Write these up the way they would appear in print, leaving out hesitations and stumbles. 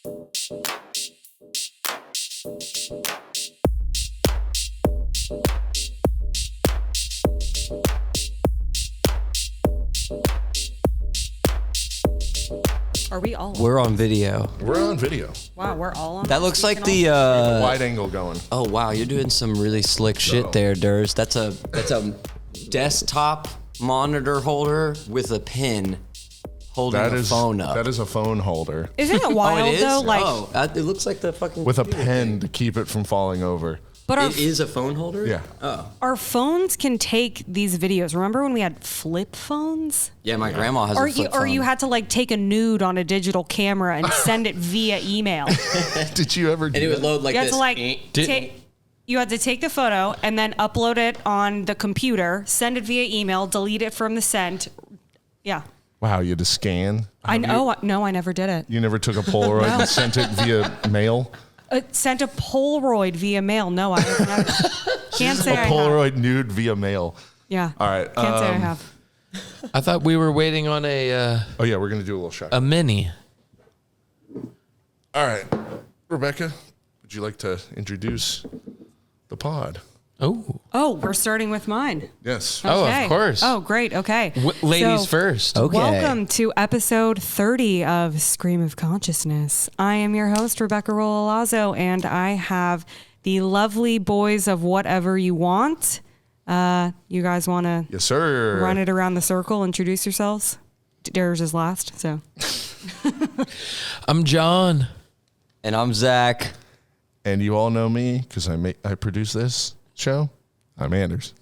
Are we all? We're on video. We're on video. Wow, we're all on. That looks like the Wide angle going. Oh wow, you're doing some really slick shit there, Durs. That's a desktop monitor holder with a pin holding a phone up. That is a phone holder. Isn't it wild it is? though? Like, it looks like the fucking With a pen to keep it from falling over. but It is a phone holder? Yeah. Oh. our phones can take these videos. Remember when we had flip phones? Yeah, my grandma has Or a flip or phone. you had to like take a nude on a digital camera and send it via email. Did you ever do and it would that? load like You had this. to like you had to take the photo and then upload it on the computer, send it via email, delete it from the sent. Yeah. Wow, you had to scan? I know. No, I never did it. You never took a Polaroid No. and sent it via mail? Sent a Polaroid via mail. No, I have never. Can't say A I have. Polaroid nude via mail. Yeah. All right. Can't say I have. I thought we were waiting on Oh, yeah, we're going to do a little shot. a mini. All right. Rebecca, would you like to introduce the pod? Oh, we're starting with mine. Yes. Oh, Okay. of course. Oh, great. Okay. Ladies So, first. Okay. Welcome to episode 30 of Scream of Consciousness. I am your host, Rebecca Rolalazo, and I have the lovely boys of Whatever You Want. You guys want to Yes, sir. run it around the circle, introduce yourselves? Darius is last, so. I'm John. And I'm Zach. And you all know me because I produce this show. I'm Anders.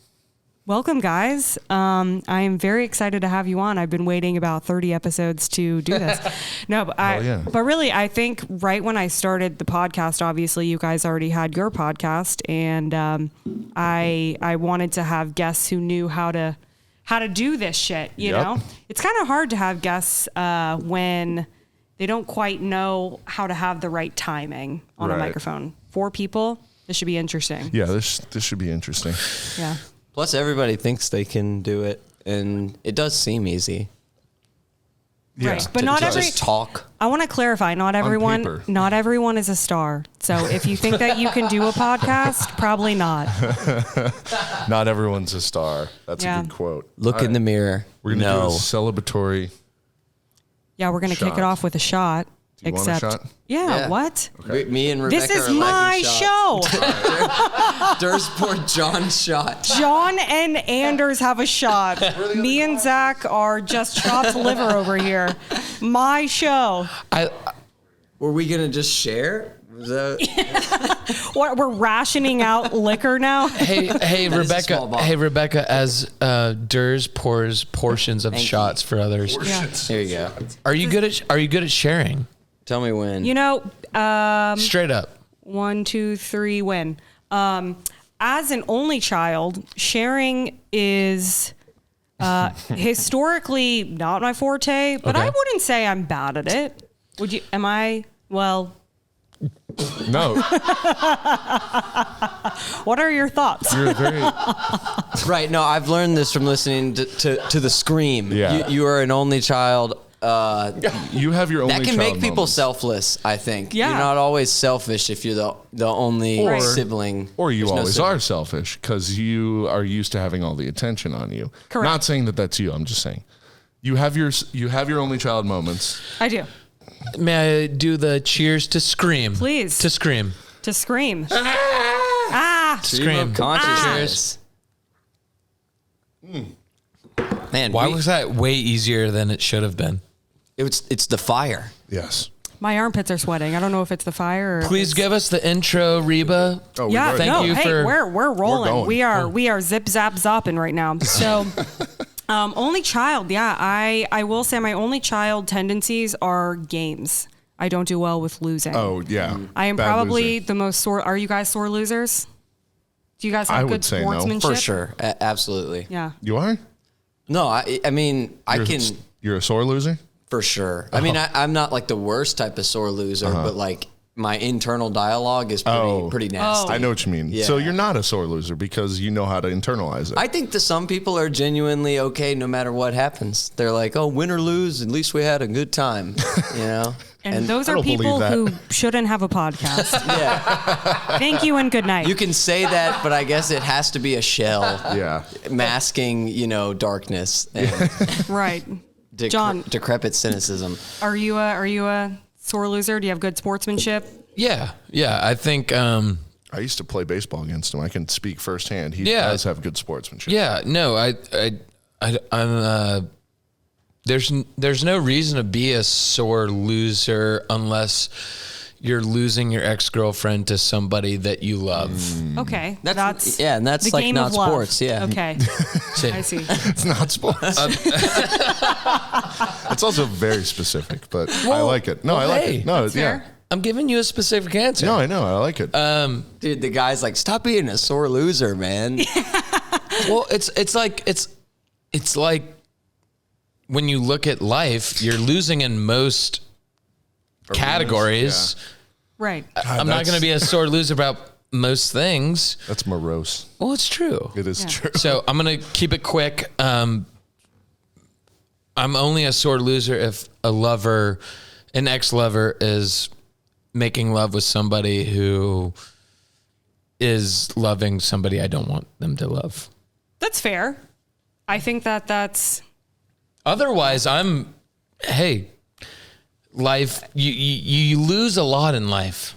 Welcome, guys. I am very excited to have you on. I've been waiting about 30 episodes to do this. No, but but really, I think right when I started the podcast, obviously you guys already had your podcast, and I wanted to have guests who knew how to do this shit. You know, it's kind of hard to have guests when they don't quite know how to have the right timing on a microphone. 4 people. This should be interesting. Yeah, this should be interesting. Yeah. Plus, everybody thinks they can do it, and it does seem easy. Yeah. Right. But not every just talk. I want to clarify, not everyone is a star. So if you think that you can do a podcast, probably not. Not everyone's a star. That's a good quote. Look in the mirror. We're going to do a celebratory. Yeah, we're going to kick it off with a shot. Do you want a shot? Yeah, what? Okay. Me and Rebecca This is are my show. Durs poured John's shot. John and Anders have a shot. Me and Zach are just chopped liver over here. My show. Were we going to just share? Was that... What, we're rationing out liquor now? Hey, Rebecca. Hey, Rebecca. As Durs pours portions of shots for others. Here you go. Are you good at sharing? Tell me when. You know, Straight up. 1, 2, 3, win. As an only child, sharing is historically not my forte, but I wouldn't say I'm bad at it. Would you? Am I? Well, No. what are your thoughts? You're very. Right. No, I've learned this from listening to the Scream. Yeah. You are an only child. You have your only That can child make people moments. selfless, I think. Yeah. You're not always selfish if you're the only sibling. Or you There's no always sibling. are selfish because you are used to having all the attention on you. Correct. Not saying that that's you. I'm just saying you have your only child moments. I do. May I do the cheers to Scream? Please. To Scream. To scream. Ah! Scream. Consciousness. Man, Why was that way easier than it should have been? It's the fire. Yes. My armpits are sweating. I don't know if it's the fire or. Please give us the intro, Reba. Oh, we've Yeah, already- Thank no, you hey, for- we're rolling. going. We are zip zap zopping right now. So, only child. Yeah, I will say my only child tendencies are games. I don't do well with losing. Oh yeah. I am Bad probably loser. the most sore. Are you guys sore losers? Do you guys have I good would say no. sportsmanship? For sure. Absolutely. Yeah. You are. No, I mean, You're a sore loser. for sure. I mean, I'm not like the worst type of sore loser, but like my internal dialogue is pretty nasty. I know what you mean. Yeah. So you're not a sore loser because you know how to internalize it. I think that some people are genuinely okay no matter what happens. They're like, oh, win or lose, at least we had a good time, you know? And those are people who shouldn't have a podcast. Yeah. Thank you and good night. You can say that, but I guess it has to be a shell. Yeah. Masking, darkness. And right. John. Decrepit cynicism. Are you a sore loser? Do you have good sportsmanship? Yeah. I think. I used to play baseball against him. I can speak firsthand. He does have good sportsmanship. Yeah. No. I'm. There's no reason to be a sore loser unless you're losing your ex-girlfriend to somebody that you love. Okay. That's and that's like not sports. Yeah. Okay. I see. It's not sports. It's also very specific, but I like it. No, I like it. No, it's fair. I'm giving you a specific answer. No, I know. I like it. Dude, the guy's like, stop being a sore loser, man. Well, it's like when you look at life, you're losing in most categories. Yeah. Right. I'm not going to be a sore loser about most things. That's morose. Well, it's true. It is true. So I'm going to keep it quick. I'm only a sore loser if an ex-lover is making love with somebody who is loving somebody I don't want them to love. That's fair. I think that's... Otherwise, life, you lose a lot in life.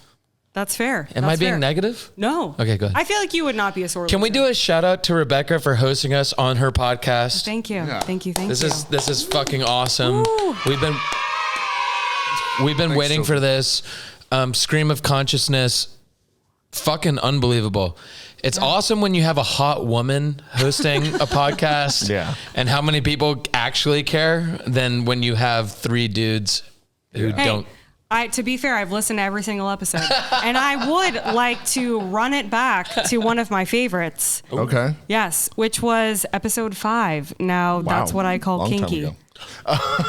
That's fair. Am I being negative? No. Okay, go ahead. I feel like you would not be a sore loser. Can we do a shout out to Rebecca for hosting us on her podcast? Thank you. Yeah. Thank you. This is fucking awesome. Woo. We've been waiting for this. Scream of consciousness. Fucking unbelievable. It's awesome when you have a hot woman hosting a podcast. Yeah. And how many people actually care than when you have 3 dudes who don't. To be fair, I've listened to every single episode, and I would like to run it back to one of my favorites. Okay. Yes, which was episode 5. Now that's what I call Long time kinky. ago.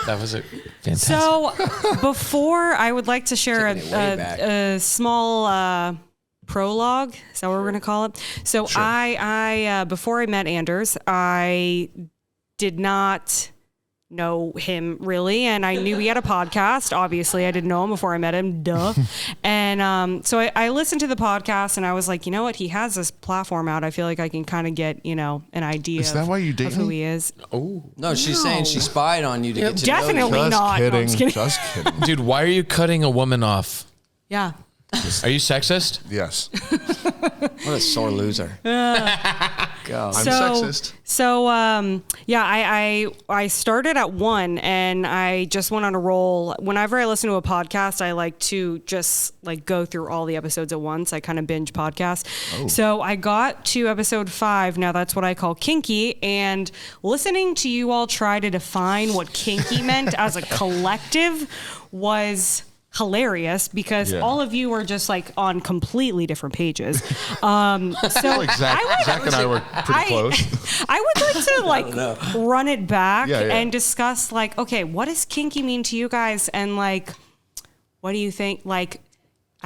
That was it. Fantastic. So before, I would like to share a small prologue. Is that what we're going to call it? So sure. I before I met Anders, I did not know him really, and I knew he had a podcast. Obviously, I didn't know him before I met him. Duh. And so I listened to the podcast, and I was like, you know what? He has this platform out. I feel like I can kind of get an idea. Is that why you date of who he is? Oh no, she's saying she spied on you to get to definitely know you. not. Kidding. No, I'm just kidding. Just kidding. Dude, why are you cutting a woman off? Yeah. Are you sexist? Yes. What a sore loser. God. I'm sexist. So, I started at 1 and I just went on a roll. Whenever I listen to a podcast, I like to just go through all the episodes at once. I kind of binge podcasts. Oh. So I got to episode 5. Now that's what I call kinky. And listening to you all try to define what kinky meant as a collective was hilarious because all of you were just on completely different pages. So Zach and I were pretty close. I would like to run it back and discuss okay, what does kinky mean to you guys? And what do you think? I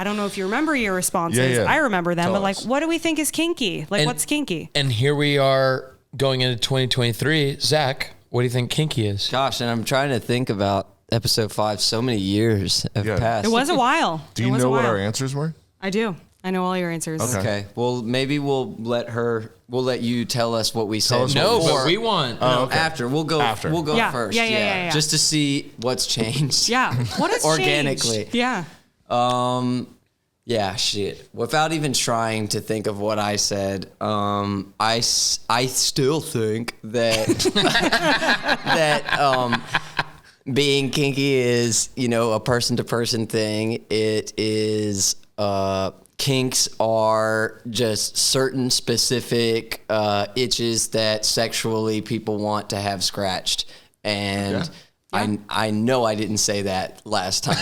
don't know if you remember your responses. Yeah. I remember them, Tell but us. what do we think is kinky? What's kinky? And here we are going into 2023. Zach, what do you think kinky is? Gosh, and I'm trying to think about episode 5. So many years have passed. It was a while. Do you know what our answers were? I do. I know all your answers. Okay. Well, maybe we'll let you tell us what we said. No, but we want. After. We'll go first. Yeah. Just to see what's changed. Yeah. What has organically. changed? Yeah. Yeah, shit. Without even trying to think of what I said, I still think that being kinky is, a person-to-person thing. It is, kinks are just certain specific itches that sexually people want to have scratched. And I know I didn't say that last time. No.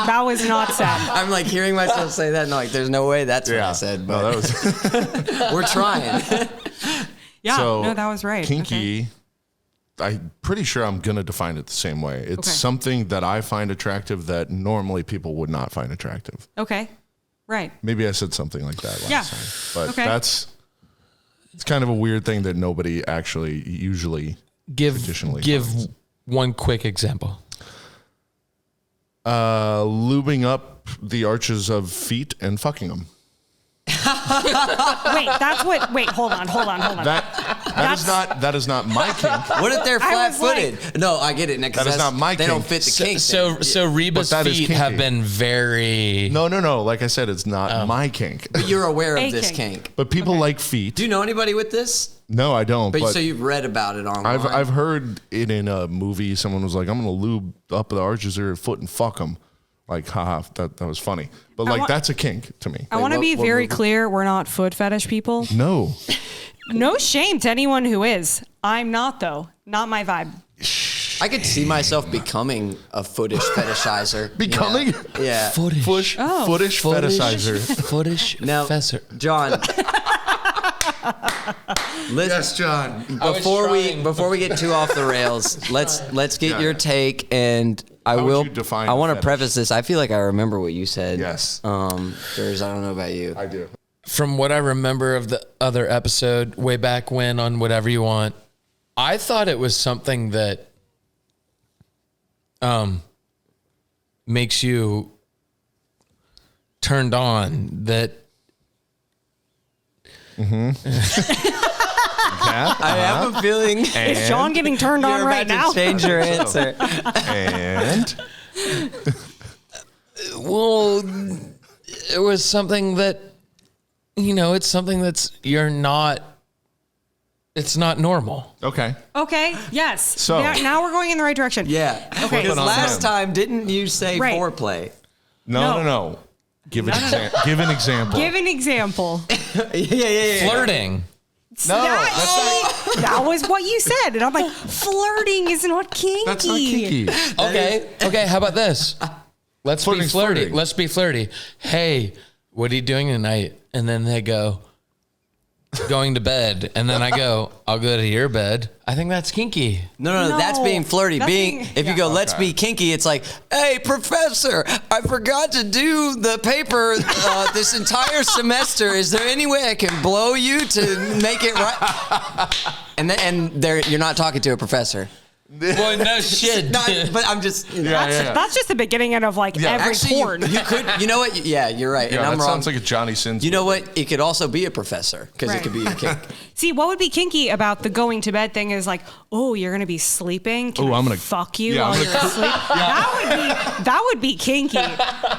That was not said. I'm hearing myself say that, and there's no way that's what I said. But no, that was we're trying. Yeah, so, that was right. Kinky. Okay. I'm pretty sure I'm going to define it the same way. It's something that I find attractive that normally people would not find attractive. Okay. Right. Maybe I said something like that last time. But it's kind of a weird thing that nobody actually usually traditionally give finds. one quick example. Lubing up the arches of feet and fucking them. Wait, hold on. That is not my kink. What if they're flat-footed? No, I get it. That is not my They kink. don't fit the kink. So Reba's feet have been very... No. Like I said, it's not my kink. But you're aware of A this kink. But people like feet. Do you know anybody with this? No, I don't. But so you've read about it online. I've heard it in a movie. Someone was like, "I'm gonna lube up the arches of your foot and fuck them." Like, haha, that was funny. But like, that's a kink to me. I want to be very clear. We're not foot fetish people. No. No shame to anyone who is. I'm not, though. Not my vibe. I could see myself becoming a footish fetishizer. Becoming? Yeah. Footish fetishizer. Footish Now, fesser. John. Yes, John. Before we get too off the rails, let's get your take, and I want to preface this. I feel like I remember what you said. Yes. Durs, I don't know about you. I do. From what I remember of the other episode way back when on Whatever You Want, I thought it was something that makes you turned on, that I have a feeling. Is Sean getting turned on right now? Change your answer. And well, it was something that, it's something that's it's not normal. okay. Okay, yes. So- now we're going in the right direction. Yeah. Okay. Because last time, didn't you say Right. foreplay? No. Give an example. Give an example. Yeah. Flirting. No, That was what you said. And I'm like, flirting is not kinky. that's not kinky. Okay, how about this? Let's be Flirting's flirty. flirting. Let's be flirty. Hey, what are you doing tonight? And then they go, going to bed. And then I go, I'll go to your bed. I think that's kinky. No, No, that's being flirty. that's If you go, let's be kinky, it's like, hey, professor, I forgot to do the paper this entire semester. Is there any way I can blow you to make it right? And you're not talking to a professor. Boy, no shit. But I'm just. That's just the beginning of every Actually, porn. you could. You know what? Yeah, you're right. Yeah, and I'm that wrong. sounds like a Johnny Sins. You know what? It could also be a professor because Right. it could be a kink. See, what would be kinky about the going to bed thing is like, oh, you're gonna be sleeping. Can I I'm gonna fuck you yeah, while I'm you're asleep. That would be kinky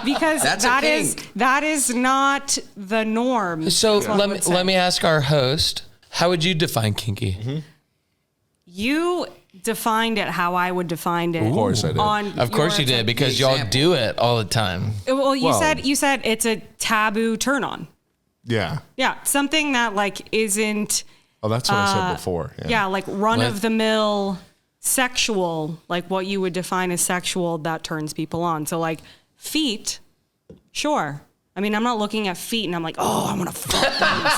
because That's a kink. that is not the norm. So is what I would say. let me ask our host, how would you define kinky? Mm-hmm. You defined it how I would define it. Of course I did. Of course you did, because y'all do it all the time. Well, you said it's a taboo turn on. Yeah. Yeah, something that isn't. Oh, that's what I said before. Yeah, like run of the mill sexual, like what you would define as sexual that turns people on. So like feet, sure. I mean, I'm not looking at feet and I'm like, oh, I want to fuck those.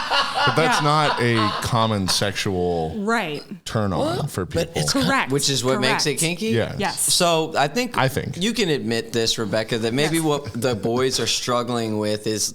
But that's not a common sexual Right. turn on for people. Correct. Which is what makes it Correct. kinky? Yeah. Yes. So I think you can admit this, Rebecca, that maybe what the boys are struggling with is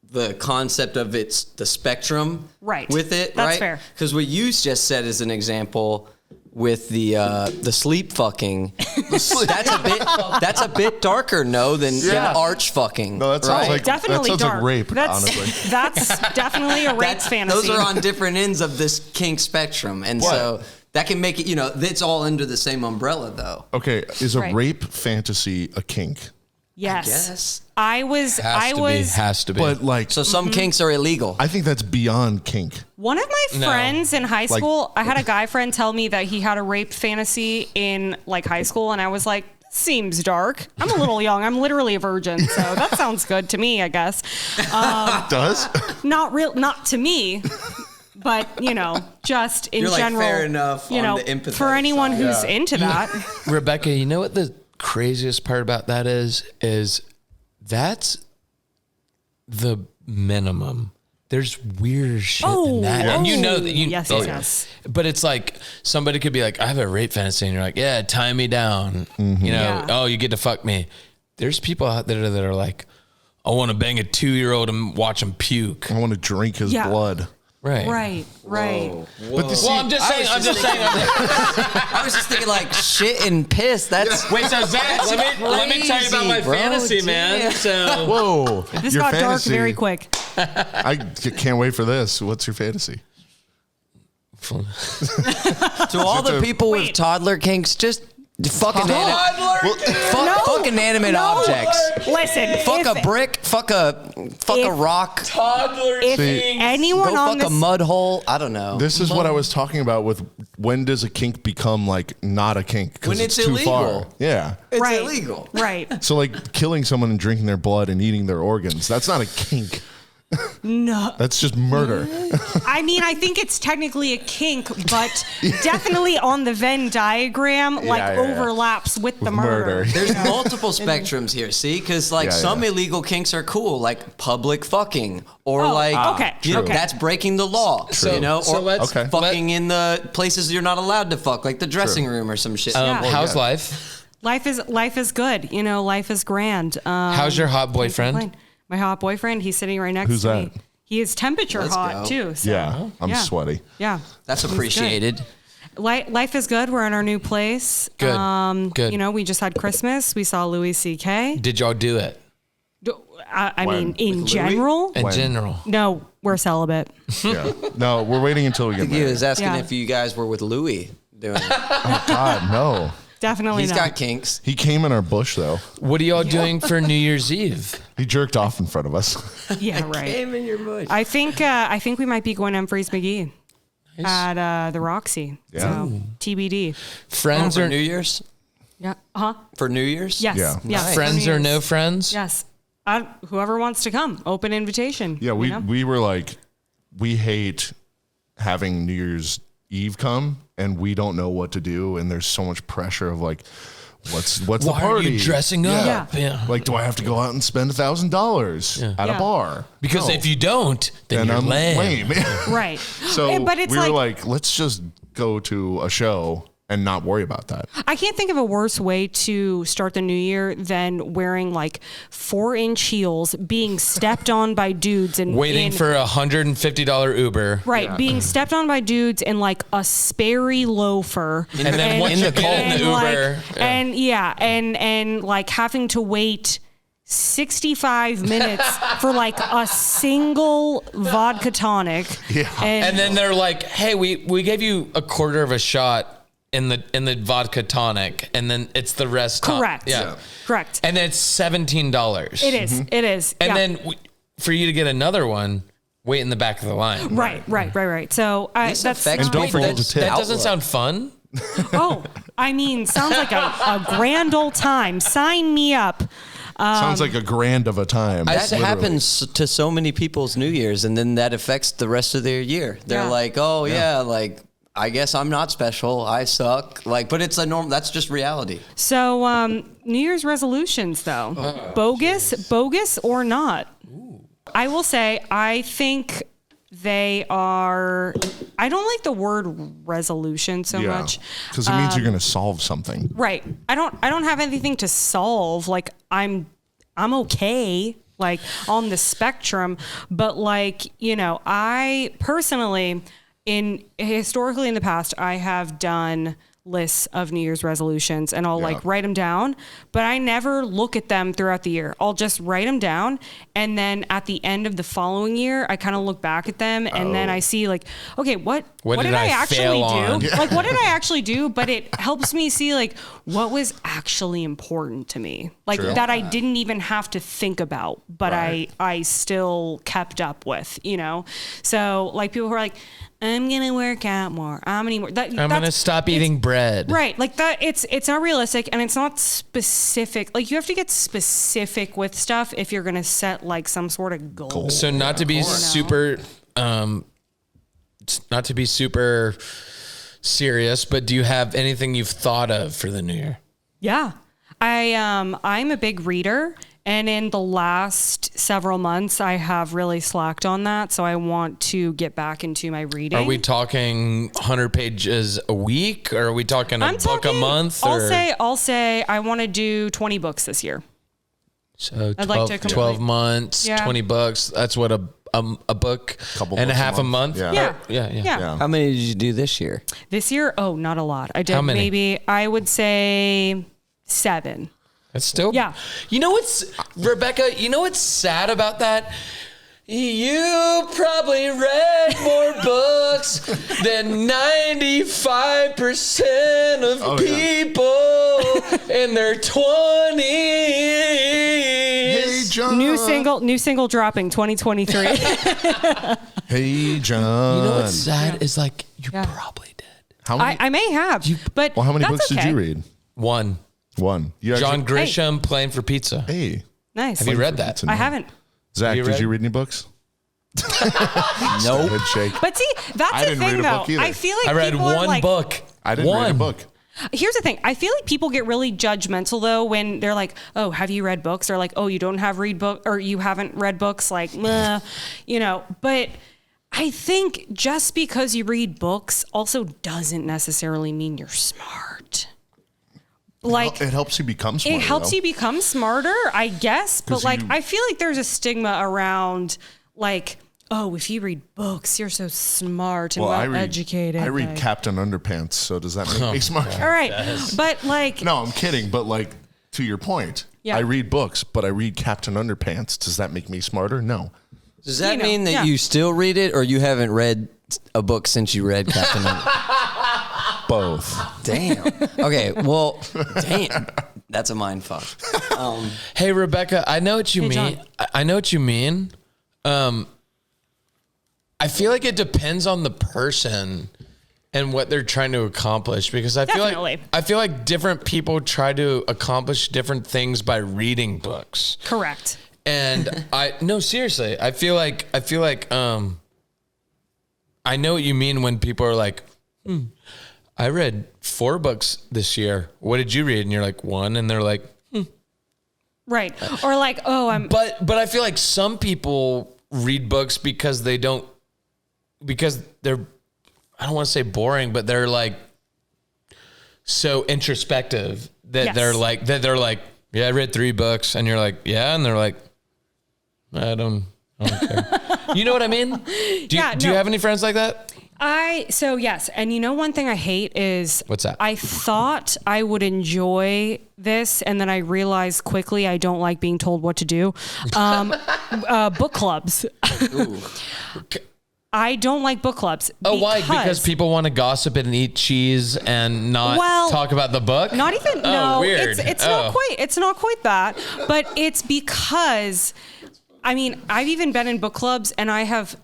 the concept of the spectrum Right. with it, That's right? fair. Because what you just said as an example with the sleep fucking, that's a bit darker, than arch fucking. No, that sounds right? like Definitely that sounds dark. like rape. That's, honestly, that's definitely a rape fantasy. Those are on different ends of this kink spectrum, and so that can make it. It's all under the same umbrella, though. okay. Is a Right. rape fantasy a kink? Yes. Yes. Has to be. But like, So some kinks are illegal. I think that's beyond kink. One of my friends in high school, I had a guy friend tell me that he had a rape fantasy in high school, and I was like, seems dark. I'm a little young. I'm literally a virgin, so that sounds good to me, I guess. Does? Not to me, but just in You're general. fair enough on the empathetic for anyone side. who's into that. Rebecca, you know what the craziest part about that is that's the minimum. There's weird shit in that. And you know that yes. But it's like somebody could be like, I have a rape fantasy, and you're like, yeah, tie me down. Yeah. Oh, you get to fuck me. There's people out there that are like, I want to bang a 2-year-old and watch him puke. I want to drink his blood. Right. Right. Whoa. But the, Well, I'm just saying. I was just thinking like shit and piss. That's Wait, so Zach, let me tell you about my bro. fantasy, Damn. man. So whoa. This your got dark fantasy, very quick. I can't wait for this. What's your fantasy? to all the people with Wait. toddler kinks, just fucking fuck inanimate No. objects. Listen, Fuck a brick. Fuck a rock. toddler if things. anyone Go on fuck a this, mud hole. I don't know. This is what I was talking about with when does a kink become like not a kink? 'Cause When it's too illegal. far. Yeah. It's right, illegal. right? So like killing someone and drinking their blood and eating their organs, that's not a kink. No, That's just murder. I mean, I think it's technically a kink, but definitely on the Venn diagram, yeah. overlaps with the murder. There's multiple spectrums here, see? Because like Yeah, some yeah. illegal kinks are cool, like public fucking, or Oh, like okay, you know, okay. that's breaking the law, True. you know, So or let's- Okay. fucking in the places you're not allowed to fuck, like the dressing room or some shit. Yeah. How's life? Life is good. You know, life is grand. How's your hot boyfriend? Fine. My hot boyfriend, he's sitting right next Who's to that? me. He is temperature Let's hot go. too. So, Yeah. I'm yeah. sweaty. Yeah. That's He's good. appreciated. Life is good. We're in our new place. Good. Good. You know, we just had Christmas. We saw Louis C.K. Did y'all do it I When? mean, in With general, in When? general? no, we're celibate. Yeah. No, we're waiting until we get He married. was asking Yeah. if you guys were with Louis doing it. God, no. Definitely He's not. got kinks. He came in our bush though. What are y'all doing for New Year's Eve? He jerked off in front of us. Yeah, right. Came in your bush. I think we might be going to Freeze McGee at the Roxy. Yeah. So TBD. Friends for or New Year's? Yeah. Huh? For New Year's? Yes. Yeah. Yeah. Nice. friends For New or no Year's. friends? Yes. Whoever wants to come, open invitation. Yeah, you know? we were like, we hate having New Year's Eve come and we don't know what to do and there's so much pressure of like, what's the Why party? are you dressing up? Yeah. Like, do I have to go out and spend $1,000 at Yeah. a bar? Because No. if you don't, then you're I'm lame. Right. So but it's we were like, let's just go to a show and not worry about that. I can't think of a worse way to start the new year than wearing like 4-inch heels, being stepped on by dudes and Waiting in, for a $150 Uber. right, being stepped on by dudes in like a Sperry loafer, And then once you get in the Uber, and like having to wait 65 minutes for like a single vodka tonic. Yeah. and then they're like, "Hey, we gave you a quarter of a shot in the vodka tonic, and then it's the rest." Correct. Yeah. Correct. And it's $17. It is. It is. And yeah. then for you to get another one, wait in the back of the line. Right. So This that's affects not- don't forget to tip. That doesn't sound fun. Oh, I mean, sounds like a grand old time. Sign me up. Sounds like a grand of a time. That literally. happens to so many people's New Year's, and then that affects the rest of their year. They're Yeah. like, "Oh yeah, like I guess I'm not special. I suck." Like, but it's a norm. That's just reality. So, New Year's resolutions, though, bogus or not? I will say, I think they are. I don't like the word resolution so much. Because it means you're going to solve something. Right. I don't have anything to solve. Like I'm okay, like on the spectrum, but like, you know, I personally historically in the past, I have done lists of New Year's resolutions and I'll like write them down, but I never look at them throughout the year. I'll just write them down. And then at the end of the following year, I kind of look back at them and then I see like, okay, what did I actually fail on? do? Like, what did I actually do? But it helps me see like what was actually important to me, like that I didn't even have to think about, but I still kept up with, you know? So like people who are like, I'm going to work out more. I'm going to stop eating bread. Right. Like that. It's not realistic and it's not specific. Like you have to get specific with stuff if you're going to set like some sort of goal. So not to be super, not to be super serious, but do you have anything you've thought of for the new year? Yeah. I'm a big reader. And in the last several months, I have really slacked on that. So I want to get back into my reading. Are we talking 100 pages a week, or are we talking a book a month? I'll say I want to do 20 books this year. So 12, I'd like to 12 months, Yeah. 20 books. That's what a book Couple and a books a half a month. month. Yeah. How many did you do this year? This year, not a lot. I did How many? maybe, I would say 7. It's still. Yeah. You know what's, Rebecca, you know what's sad about that? You probably read more books than 95% of people in their 20s. Hey, John. New single dropping 2023. Hey, John. You know what's sad is like you probably did. How many? I may have, but Well, how many that's books okay. did you read? One. You John actually, Grisham playing for pizza. Hey, Nice. Have you read that? It's a no. I haven't. Zach, You did read? you read any books? Nope. Head shake. But see, that's I the didn't thing read a though. book either. I feel like I read people are one like, book. I didn't read a book. Here's the thing. I feel like people get really judgmental though when they're like, "Oh, have you read books?" Or like, "Oh, you don't have read book or you haven't read books." Like, meh, But I think just because you read books also doesn't necessarily mean you're smart. Like It helps you become smarter. it helps you become smarter, I guess. But 'Cause like, you- I feel like there's a stigma around like, oh, if you read books, you're so smart and well educated. I read like, Captain Underpants, so does that make me smart? all right, but like, No, I'm kidding. But like, to your point, Yeah. I read books, but I read Captain Underpants. Does that make me smarter? No. Does that You know, mean that yeah. you still read it, or you haven't read a book since you read Captain Underpants? Both. Damn. Okay. Well, damn. That's a mind fuck. Hey, Rebecca, I know what you Hey, mean. John. I know what you mean. I feel like it depends on the person and what they're trying to accomplish because Definitely. I feel like different people try to accomplish different things by reading books. correct. And no, seriously, I feel like I know what you mean when people are like, I read 4 books this year. What did you read? And you're like 1, and they're like, Right. Or like, oh, But I feel like some people read books because they're, I don't want to say boring, but they're like so introspective that Yes. they're like, yeah, I read 3 books, and you're like, yeah, and they're like, I don't care. You know what I mean? Do you have any friends like that? so yes. And one thing I hate is What's that? I thought I would enjoy this. And then I realized quickly, I don't like being told what to do. Book clubs. I don't like book clubs. Oh, why? Because people want to gossip and eat cheese and not talk about the book? Not even, Oh, no, weird. it's not quite that, but it's because, I've even been in book clubs and I have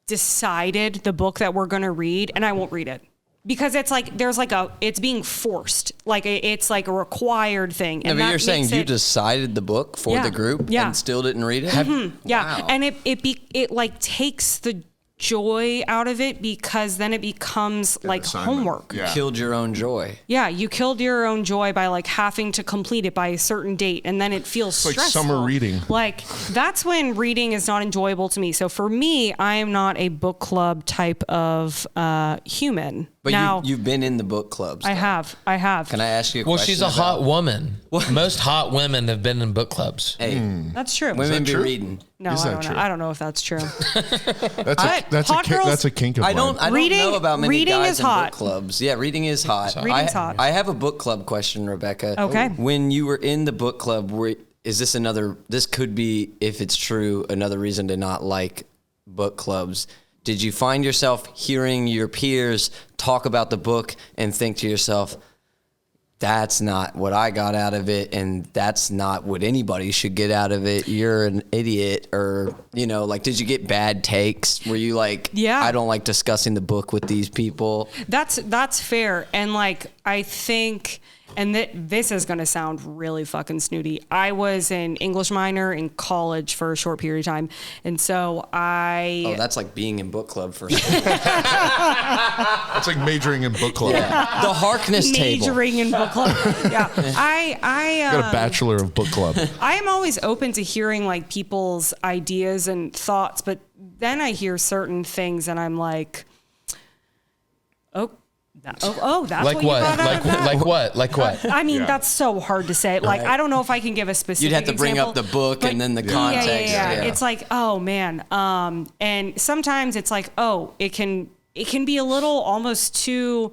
decided the book that we're going to read and I won't read it because it's like, it's being forced. Like it's like a required thing. No, And but that you're saying makes you it- decided the book for the group and still didn't read it? Yeah. Wow. And it like takes the joy out of it because then it becomes like assignment. homework. Yeah. Killed your own joy. Yeah, you killed your own joy by like having to complete it by a certain date, and then it feels It's like stressful. summer reading. Like that's when reading is not enjoyable to me. So for me, I am not a book club type of human. But now you've been in the book clubs. I though. have. Can I ask you a Well, question? she's a about- hot woman. Most hot women have been in book clubs. Hey, That's true. women be true? reading. No, Is I that don't true? know. I don't know if that's true. That's Hot girls- a kink of I mine. don't Reading- know about many reading guys is in hot. book clubs. Yeah, reading is hot. Reading's hot. I have a book club question, Rebecca. Okay. When you were in the book club, is this another? This could be, if it's true, another reason to not like book clubs. Did you find yourself hearing your peers talk about the book and think to yourself, that's not what I got out of it, and that's not what anybody should get out of it. You're an idiot, or did you get bad takes? Were you like, Yeah. I don't like discussing the book with these people? That's fair. And like, I think, and this is going to sound really fucking snooty. I was an English minor in college for a short period of time. And so Oh, that's like being in book club for It's like majoring in book club. the Harkness table. majoring in book club. Yeah. I Got a bachelor of book club. I am always open to hearing like people's ideas and thoughts, but then I hear certain things and I'm like, oh, That's like what? Like what? I mean, that's so hard to say. Like, I don't know if I can give a specific. You'd have to bring example, up the book and then the context. Yeah. It's like, oh man. And sometimes it's like, it can be a little almost too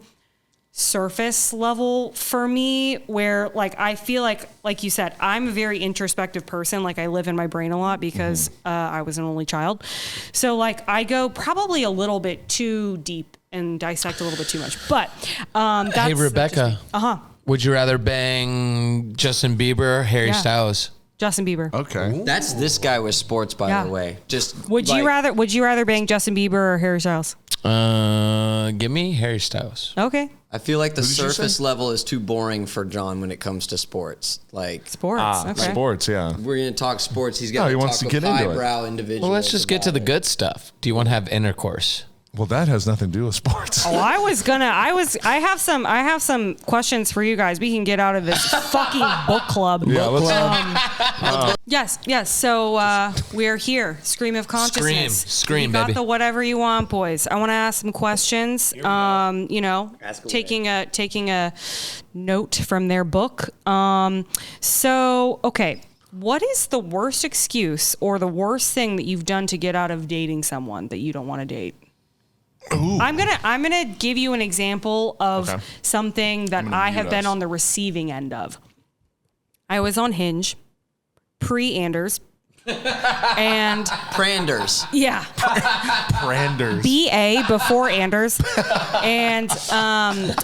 surface level for me, where like I feel like you said, I'm a very introspective person. Like I live in my brain a lot because I was an only child. So like I go probably a little bit too deep and dissect a little bit too much. But that's, hey, Rebecca. Would you rather bang Justin Bieber or Harry Styles? Justin Bieber. Okay. That's this guy with sports, by the way. Just would you rather bang Justin Bieber or Harry Styles? Give me Harry Styles. Okay. I feel like the surface level is too boring for John when it comes to sports. Like sports. Okay. Sports, yeah. We're gonna talk sports. He's got he to wants talk to with get into it. highbrow individuals. Well, let's just get to the good stuff. Do you want to have intercourse? Well, that has nothing to do with sports. Oh, I have some questions for you guys. We can get out of this fucking book club. Yeah, let's. Yes. So we're here. Stream of consciousness. Scream, you got baby. the whatever you want, boys. I want to ask some questions. Taking a note from their book. Okay. What is the worst excuse or the worst thing that you've done to get out of dating someone that you don't want to date? Ooh. I'm gonna give you an example of something that I have been on the receiving end of. I was on Hinge, pre-Anders, and Pranders. Yeah, Pranders. BA before Anders, and I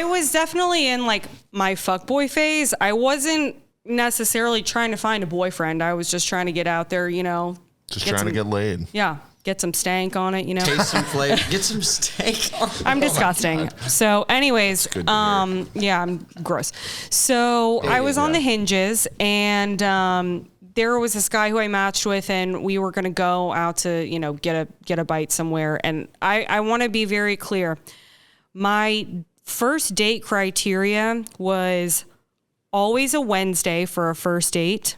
was definitely in like my fuckboy phase. I wasn't necessarily trying to find a boyfriend. I was just trying to get out there, Just trying to get laid. Yeah. Get some stank on it, Taste some flavor. Get some steak on it. I'm disgusting. So anyways, I'm gross. So I was on the Hinges, and there was this guy who I matched with, and we were going to go out to, get a bite somewhere. And I want to be very clear. My first date criteria was always a Wednesday for a first date.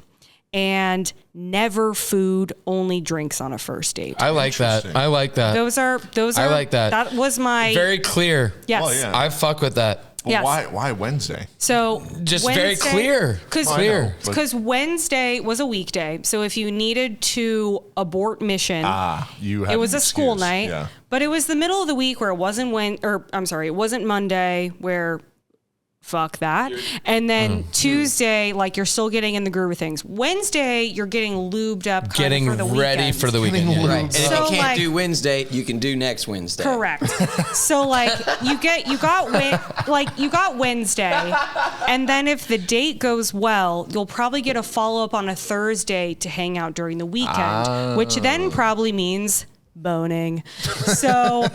And never food, only drinks on a first date. I like that. Those are. I like that. That was my very clear. Yes. Well, yeah. I fuck with that. Well, yes. Why Wednesday? So just Wednesday, very clear. Because Wednesday was a weekday. So if you needed to abort mission, it was a school night. Yeah. But it was the middle of the week where it wasn't it wasn't Monday where. Fuck that. And then Tuesday, like you're still getting in the groove of things. Wednesday, you're getting lubed up, getting for the ready weekend. for the weekend. Yeah. Right. And if you can't do Wednesday, you can do next Wednesday. Correct. So like you got Wednesday, and then if the date goes well, you'll probably get a follow up on a Thursday to hang out during the weekend, which then probably means boning. So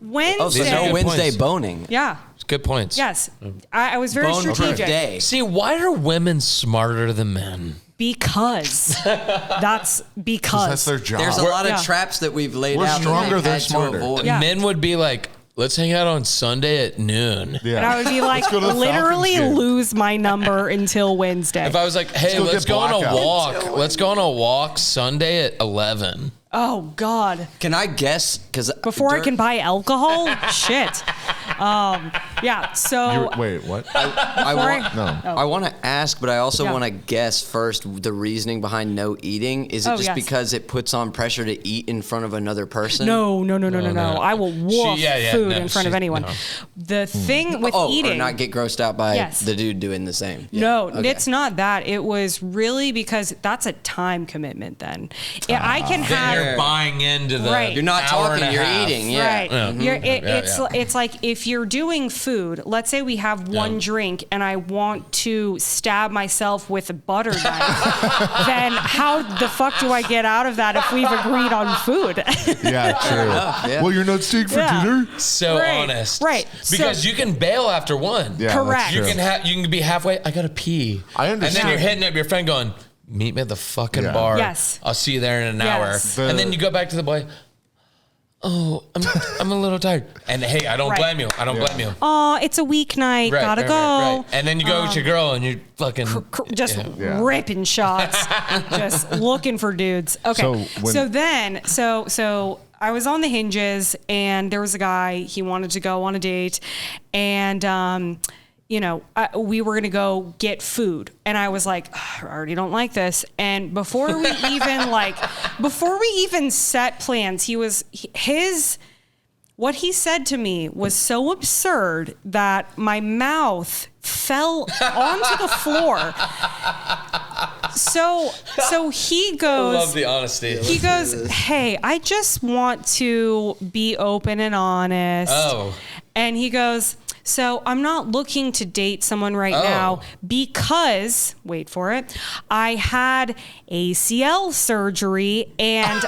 Wednesday. So no Wednesday boning. Yeah. Good points. Yes. I was very strategic. Day. See, why are women smarter than men? Because. That's their job. There's a lot of traps that we've laid We're out. stronger, that they're had smarter. To avoid. Yeah. Men would be like, let's hang out on Sunday at noon. Yeah. And I would be like, go to the literally Falcons game. lose my number until Wednesday. If I was like, hey, let's go on a blackout. walk. Let's go on a walk Sunday at 11. Oh, God. Can I guess? Because Before I can buy alcohol? Shit. Yeah, so... Wait, what? I want to ask, but I also want to guess first the reasoning behind no eating. Is it just because it puts on pressure to eat in front of another person? No. I will wolf food in front of anyone. No. The thing with eating... or not get grossed out by the dude doing the same. Yeah. No, it's not that. It was really because that's a time commitment then. I can have... You're buying into the Right. You're not hour talking, and a you're half. eating. Yeah. Right. It's like if you're doing food, let's say we have one drink and I want to stab myself with a butter knife, then how the fuck do I get out of that if we've agreed on food? Yeah, true. Yeah. Well, you're not staying for dinner? So honest. Right. Because you can bail after one. Yeah, Correct. that's You true. can be halfway. I gotta pee. I And then understand. you're hitting up your friend going, meet me at the fucking bar. Yes. I'll see you there in an Yes. hour. And then you go back to the boy. Oh, I'm a little tired. And hey, I don't blame you. I don't blame you. Oh, it's a weeknight. Gotta go. Right. And then you go with your girl and you're fucking Just ripping shots, just looking for dudes. Okay. So I was on the Hinges, and there was a guy, he wanted to go on a date, and we were gonna go get food, and I was like, I already don't like this. And before we even set plans, what he said to me was so absurd that my mouth fell onto the floor. So he goes, I love the honesty. He goes, hey, I just want to be open and honest. Oh. And he goes, so I'm not looking to date someone right now because, wait for it, I had ACL surgery and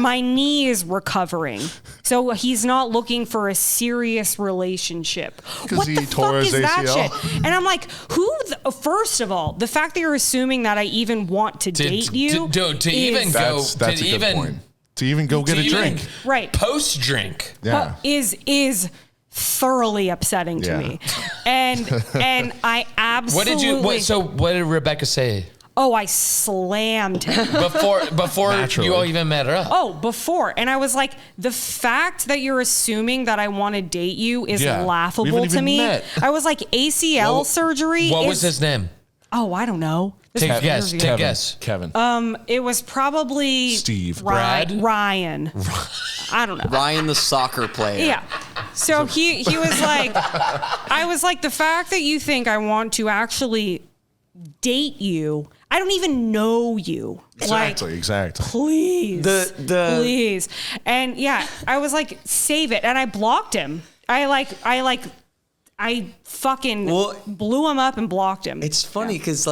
my knee is recovering. So he's not looking for a serious relationship. What the fuck is that shit? And I'm like, first of all, the fact that you're assuming that I even want to date you. That's a good point. To even go get a drink. Right. Post drink. Yeah. Is thoroughly upsetting to me. And I absolutely. What did Rebecca say? Oh, I slammed him. Before you all even met her up. Oh, before. And I was like, the fact that you're assuming that I want to date you is laughable to me. I was like, ACL surgery. What was his name? Oh, I don't know. Take a guess. Take a guess. Kevin. It was probably Steve. Ryan. I don't know. Ryan, the soccer player. Yeah. So he was like, I was like, the fact that you think I want to actually date you, I don't even know you. Exactly. Please. Please. And yeah, I was like, save it. And I blocked him. I fucking blew him up and blocked him. It's funny because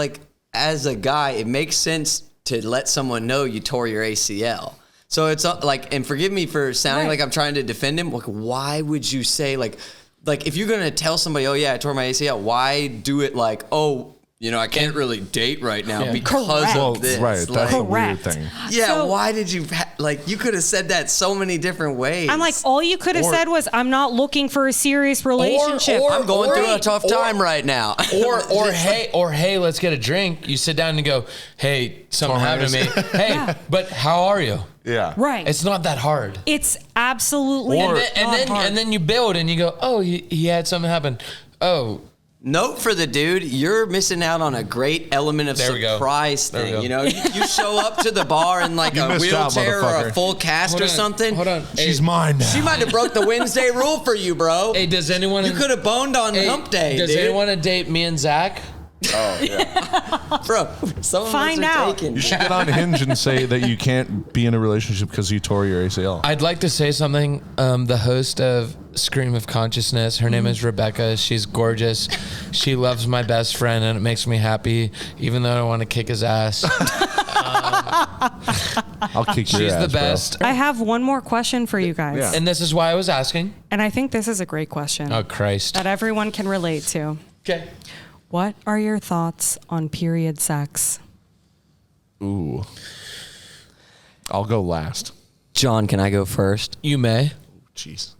as a guy, it makes sense to let someone know you tore your ACL. So it's like, and forgive me for sounding like I'm trying to defend him. Like, why would you say like if you're going to tell somebody, oh yeah, I tore my ACL, why do it like, oh, I can't really date right now because of this. Right, that's a weird thing. Yeah, so, why did you, you could have said that so many different ways. I'm like, all you could have said was, I'm not looking for a serious relationship. I'm going through a tough time right now. Or hey, let's get a drink. You sit down and go, hey, something happened to me. Hey, but how are you? Yeah. Right. It's not that hard. It's absolutely not hard. And then you build and you go, oh, he had something happen. Oh. Note for the dude, you're missing out on a great element of surprise thing. You show up to the bar in like a wheelchair or a full cast or something. Hold on. She's mine now. She might have broke the Wednesday rule for you, bro. Hey, does anyone... You could have boned on hump day, Does anyone want to date me and Zach? Oh, yeah. Bro, some of us are taken. You should get on Hinge and say that you can't be in a relationship because you tore your ACL. I'd like to say something. The host of Scream of Consciousness, her name is Rebecca. She's gorgeous. She loves my best friend, and it makes me happy, even though I want to kick his ass. I'll kick your ass, She's the best. I have one more question for you guys. Yeah. And this is why I was asking. And I think this is a great question. Oh, Christ. That everyone can relate to. Okay. What are your thoughts on period sex? Ooh. I'll go last. John, can I go first? You may. Jeez.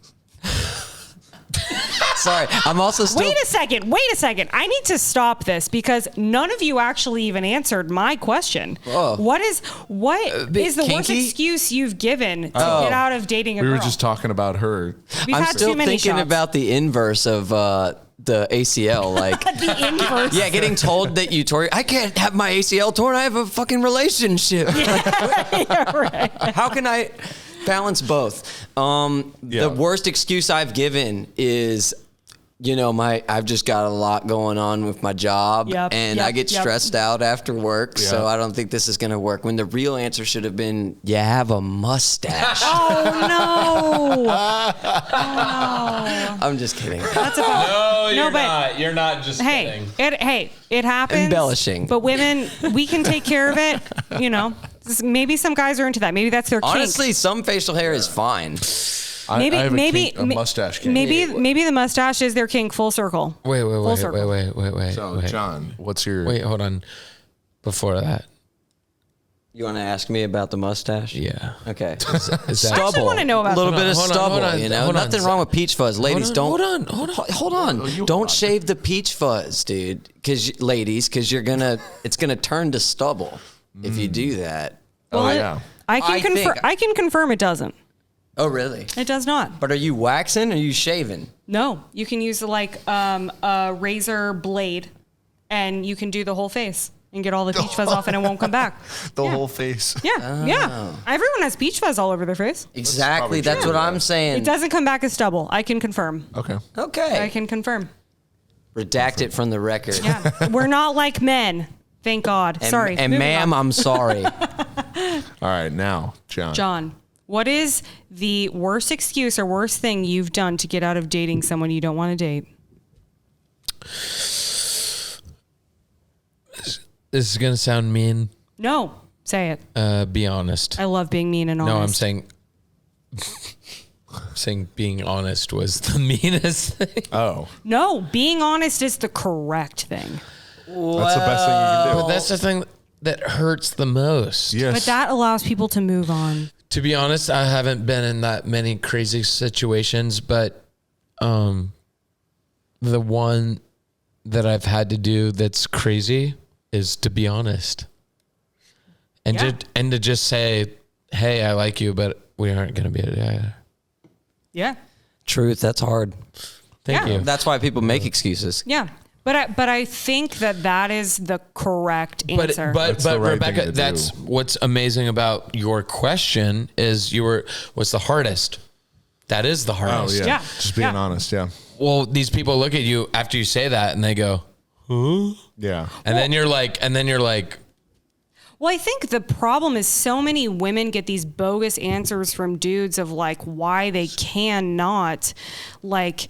Sorry, I'm also still... Wait a second. I need to stop this because none of you actually even answered my question. Oh. What is the worst excuse you've given to get out of dating a girl? We were just talking about her. I'm still thinking about the inverse of the ACL, the inverse. Yeah, getting told that you tore. I can't have my ACL torn. I have a fucking relationship. Yeah, right. How can I balance both? The worst excuse I've given is, I've just got a lot going on with my job, and I get stressed out after work, so I don't think this is going to work. When the real answer should have been, you have a mustache. Oh, no. I'm just kidding. That's about... You're not. You're not just kidding. It happens. Embellishing. But women, we can take care of it, Maybe some guys are into that. Maybe that's their kink. Honestly, some facial hair is fine. I have a mustache kink. Maybe the mustache is their kink. Full circle. Wait. So, John, what's your... Wait, hold on. Before that. You want to ask me about the mustache? Yeah. Okay. Is that... I actually want to know about a little bit of stubble, hold Nothing wrong with peach fuzz. Ladies, hold on. Don't shave the peach fuzz, dude. Because it's gonna turn to stubble if you do that. Well, I can confirm it doesn't. Oh, really? It does not. But are you waxing or are you shaving? No, you can use like a razor blade, and you can do the whole face and get all the peach fuzz off, and it won't come back. The whole face. Yeah, yeah. Everyone has peach fuzz all over their face. Exactly. That's what I'm saying. It doesn't come back as stubble. I can confirm. Okay. I can confirm. Redact it from the record. Yeah, we're not like men. Thank God. Sorry. And ma'am, I'm sorry. All right, now, John. John, what is the worst excuse or worst thing you've done to get out of dating someone you don't want to date? This is going to sound mean. No, say it. Be honest. I love being mean and honest. No, I'm saying being honest was the meanest thing. Oh. No, being honest is the correct thing. That's the best thing you can do. But that's the thing that hurts the most. Yes. But that allows people to move on. To be honest, I haven't been in that many crazy situations, but the one that I've had to do that's crazy is to be honest. And to just say, hey, I like you, but we aren't going to be together. Yeah. Truth, that's hard. Thank you. That's why people make excuses. Yeah. But I think that is the correct answer. But right Rebecca, that's what's amazing about your question is what's the hardest? That is the hardest. Oh, yeah. Yeah. Just being honest, yeah. Well, these people look at you after you say that and they go, huh? Yeah. And then you're like, Well, I think the problem is so many women get these bogus answers from dudes of like why they cannot like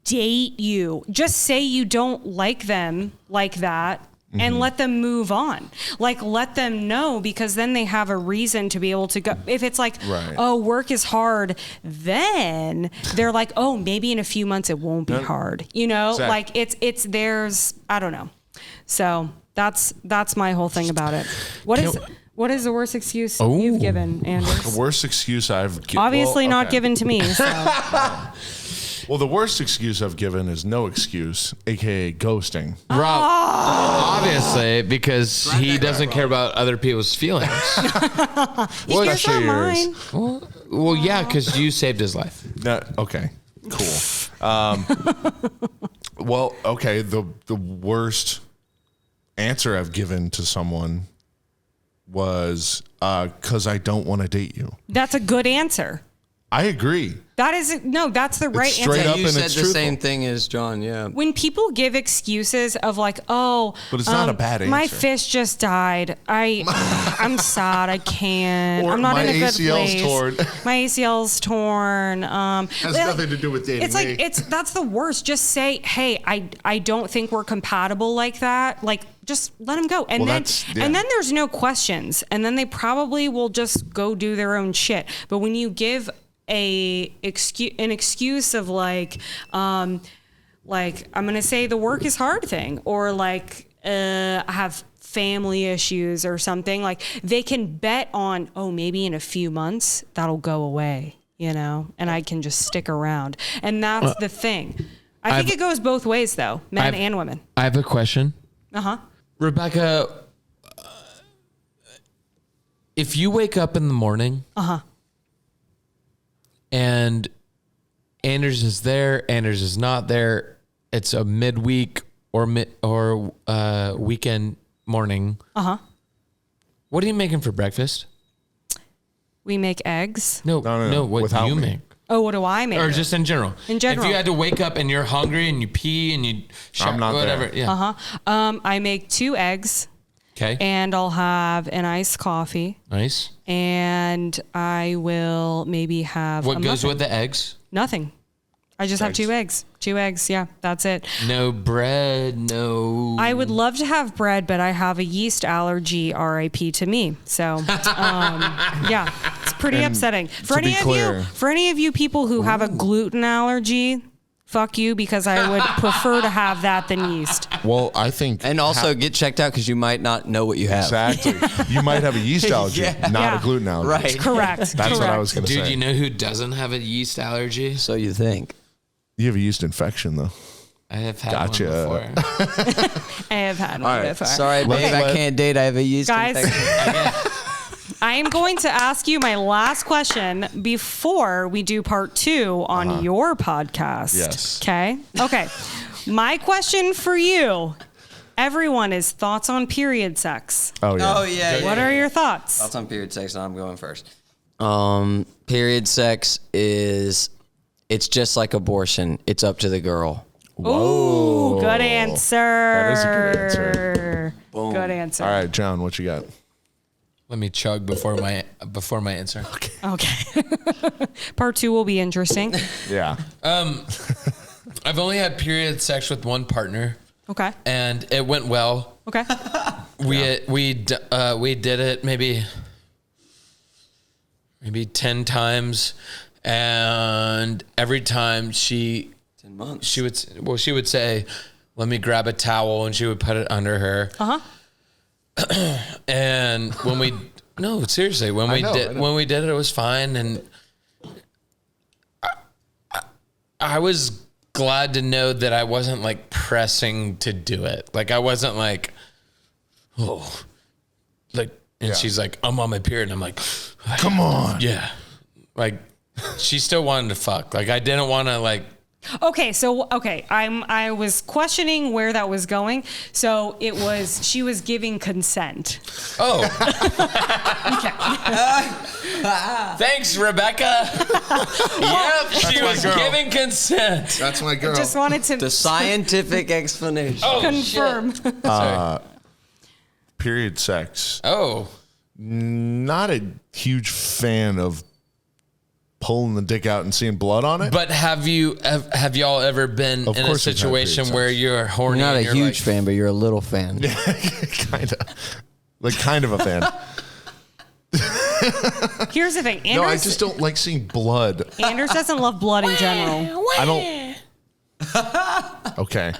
date you. Just say you don't like them like that and let them move on. Like let them know, because then they have a reason to be able to go. If it's like, oh, work is hard, then they're like, oh, maybe in a few months it won't be hard. You know, like it's theirs. I don't know. So that's my whole thing about it. What is the worst excuse you've given, Anders? The worst excuse I've given. Obviously not given to me. So. Well, the worst excuse I've given is no excuse, aka ghosting. Rob, obviously, because he doesn't care about other people's feelings. He cares about mine. Well, yeah, because you saved his life. Okay, cool. Well, okay, the worst answer I've given to someone was because I don't want to date you. That's a good answer. I agree. That's the right straight answer. up You and said it's the truthful. same thing as John, yeah. When people give excuses of like, oh, But it's not a bad answer. my fish just died. I'm sad. I can't. Or I'm not my in a good ACL's place. torn. My ACL's torn. Has nothing to do with dating It's like me. that's the worst. Just say, hey, I don't think we're compatible like that. Like, just let them go, and then there's no questions, and then they probably will just go do their own shit. But when you give an excuse of like I'm gonna say the work is hard thing, or like I have family issues or something, like they can bet on, oh, maybe in a few months that'll go away, you know, and I can just stick around. And that's the thing. I think it goes both ways though, men and women. I have a question. Rebecca, if you wake up in the morning and Anders is there, Anders is not there, it's a midweek or weekend morning. What are you making for breakfast? We make eggs. No. What Without do you me. make? Oh, what do I make? Or just in general. In general. If you had to wake up and you're hungry and you pee and you I'm not whatever. there. Yeah. I make 2 eggs. Okay. And I'll have an iced coffee. Nice. And I will maybe have What a goes muffin. with the eggs? Nothing. I just have 2 eggs. 2 eggs. Yeah, that's it. No bread, no. I would love to have bread, but I have a yeast allergy, RIP to me. So, yeah, it's pretty upsetting. For any of you people who have a gluten allergy, fuck you, because I would prefer to have that than yeast. Well, I think... And also get checked out because you might not know what you have. Exactly. You might have a yeast allergy, not a gluten allergy. Right. Correct. That's what I was going to say. Dude, you know who doesn't have a yeast allergy? So you think. You have a yeast infection, though. I have had Gotcha. one before. I have had one before. Sorry, babe, I can't date. I have a yeast Guys. infection. I am going to ask you my last question before we do part 2 on your podcast. Yes. Okay. My question for you, everyone, is thoughts on period sex. Oh yeah. Oh yeah. What are your thoughts? Thoughts on period sex? I'm going first. Period sex it's just like abortion. It's up to the girl. Ooh, good answer. That is a good answer. Boom. Good answer. All right, John, what you got? Let me chug before my answer. Okay. Part 2 will be interesting. Yeah. I've only had period sex with one partner. Okay. And it went well. Okay. We did it maybe 10 times, and every time 10 months. she would say, "Let me grab a towel," and she would put it under her. And when we seriously, when we did it, it was fine, and I was glad to know that I wasn't like pressing to do it. Like I wasn't like, oh, like, and she's like, I'm on my period, and I'm like, Come on. yeah, like she still wanted to fuck. Like I didn't want to like. Okay, I was questioning where that was going. So she was giving consent. Oh. Thanks, Rebecca. Yep, she was giving consent. That's my girl. Just wanted to The scientific explanation. confirm. Period sex. Oh. Not a huge fan of pulling the dick out and seeing blood on it. But have y'all ever been in a situation where you're horny? You're not a and huge fan, but you're a little fan. kind of a fan. Here's the thing. No, I just don't like seeing blood. Anders doesn't love blood in general. I don't. Okay.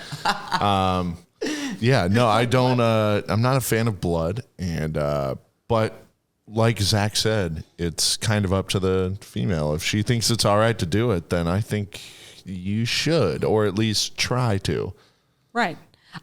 Yeah, no, I don't. I'm not a fan of blood, and but like Zach said, it's kind of up to the female. If she thinks it's all right to do it, then I think you should, or at least try to. Right.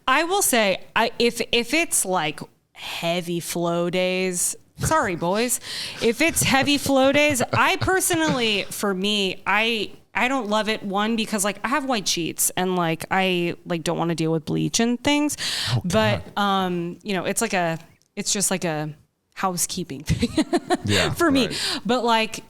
I will say, if it's like heavy flow days, sorry boys, if it's heavy flow days, I personally, for me, I don't love it. One, because like I have white sheets and like I like don't want to deal with bleach and things. Oh, but it's just like a housekeeping thing for me. Right. But like,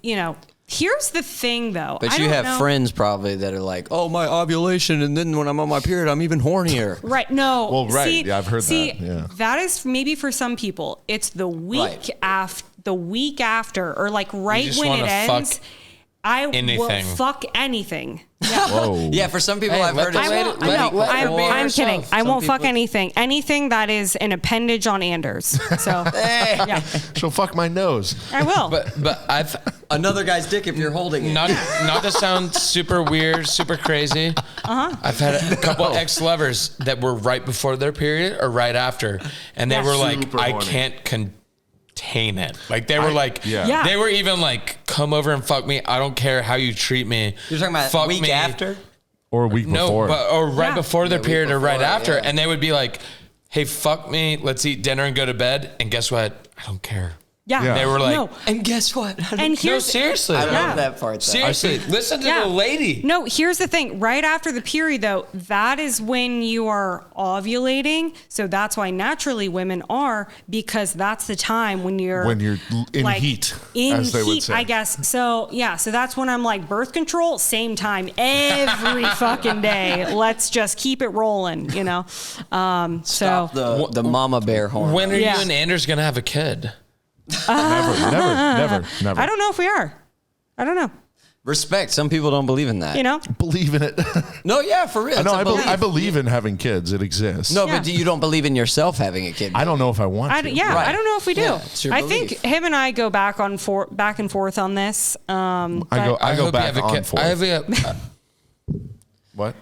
here's the thing though. But you have friends probably that are like, oh, my ovulation, and then when I'm on my period, I'm even hornier. Right. No. Well, right. See, yeah, I've heard that. Yeah. That is maybe for some people. It's the week after, or like right when it ends. I will fuck anything. Yeah. Whoa. Yeah, for some people, I've heard I'm kidding. I won't fuck anything. Anything that is an appendage on Anders. So, yeah. She'll fuck my nose. I will. But I've another guy's dick if you're holding it. Not to sound super weird, super crazy. I've had a couple ex-lovers that were right before their period or right after, and they were like, I can't contain it. Like they were they were even like, come over and fuck me. I don't care how you treat me. You're talking about fuck week me. After? Or a week before. Or right before their period or right after. And they would be like, hey, fuck me. Let's eat dinner and go to bed. And guess what? I don't care. Yeah. They were like, no. And guess what? Seriously. I love that part. Though. Seriously, listen to the lady. No, here's the thing. Right after the period, though, that is when you are ovulating. So that's why naturally women are, because that's the time when you're in like, heat, as they would say. I guess. So yeah. So that's when I'm like, birth control, same time every fucking day. Let's just keep it rolling, Stop the mama bear hormone. When are you and Anders gonna have a kid? Never. I don't know if we are. I don't know. Respect. Some people don't believe in that. Believe in it. No, yeah, for real. No, I believe in having kids. It exists. No, but you don't believe in yourself having a kid. I don't know if I want to. I don't know if we do. Yeah, I think him and I go back and forth on this. I go back and forth. What?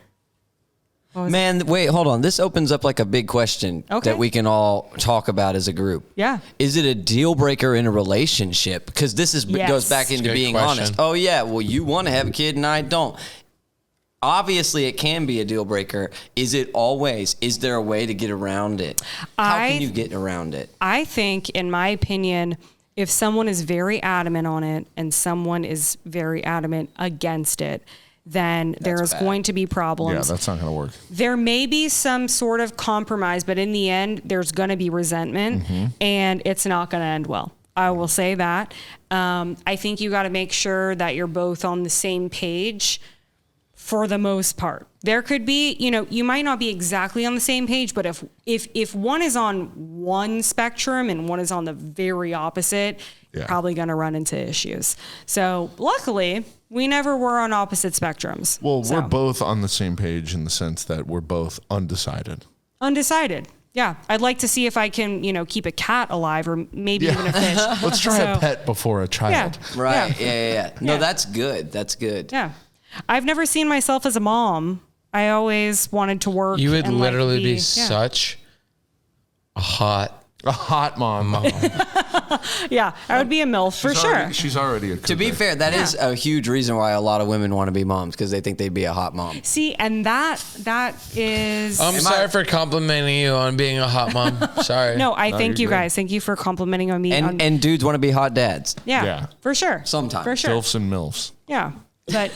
Man, wait, hold on. This opens up like a big question that we can all talk about as a group. Yeah. Is it a deal breaker in a relationship? Because this goes back into being honest. Oh, yeah. Well, you want to have a kid and I don't. Obviously, it can be a deal breaker. Is it always? Is there a way to get around it? How can you get around it? I think, in my opinion, if someone is very adamant on it and someone is very adamant against it, then there's going to be problems. Yeah, that's not going to work. There may be some sort of compromise, but in the end, there's going to be resentment, and it's not going to end well. I will say that. I think you got to make sure that you're both on the same page for the most part. There could be, you might not be exactly on the same page, but if one is on one spectrum and one is on the very opposite, you're probably going to run into issues. So luckily, we never were on opposite spectrums. Well, we're both on the same page in the sense that we're both undecided. Undecided. Yeah. I'd like to see if I can, keep a cat alive or maybe even a fish. Let's try a pet before a child. Yeah. Right. Yeah. No, that's good. That's good. Yeah. I've never seen myself as a mom. I always wanted to work. You would literally be such a hot mom. Yeah, I would be a MILF for sure. She's already a cougar. To be fair, that is a huge reason why a lot of women want to be moms, because they think they'd be a hot mom. See, and that is... I'm sorry for complimenting you on being a hot mom. Sorry. No, thank you guys. Thank you for complimenting on me. And dudes want to be hot dads. Yeah, for sure. Sometimes. For sure. Dilfs and MILFs. Yeah. But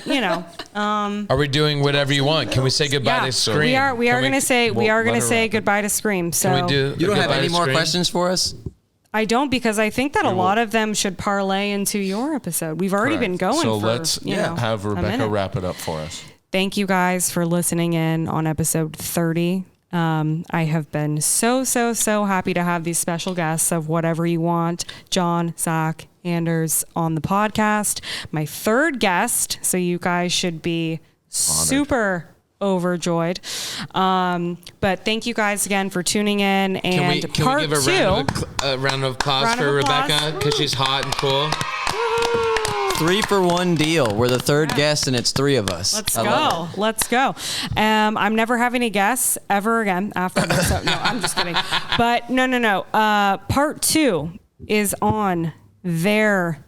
are we doing whatever you want? Can we say goodbye to Scream? We are going to say goodbye to Scream. So can we do? You don't have any more questions for us? I don't, because I think that a lot of them should parlay into your episode. We've already been going. So let's have Rebecca wrap it up for us. Thank you guys for listening in on episode 30. I have been so happy to have these special guests of Whatever You Want, John, Zach, Anders on the podcast. My third guest, so you guys should be super overjoyed. But thank you guys again for tuning in. And can we give a round of applause for Rebecca, because she's hot and cool? 3-for-1 deal. We're the third guest, and it's 3 of us. Let's go. I'm never having a guest ever again after this. So, no, I'm just kidding. But no. Part 2 is on their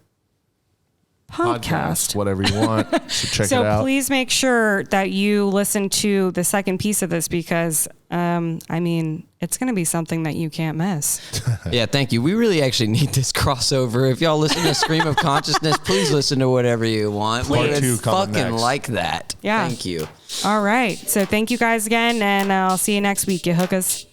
podcast. Whatever you want. So check it out. So please make sure that you listen to the second piece of this, because it's going to be something that you can't miss. Yeah, thank you. We really actually need this crossover. If y'all listen to Stream of Consciousness, please listen to Whatever You Want. Part 2 coming fucking next. like that. Yeah. Thank you. All right. So thank you guys again, and I'll see you next week, you hookers.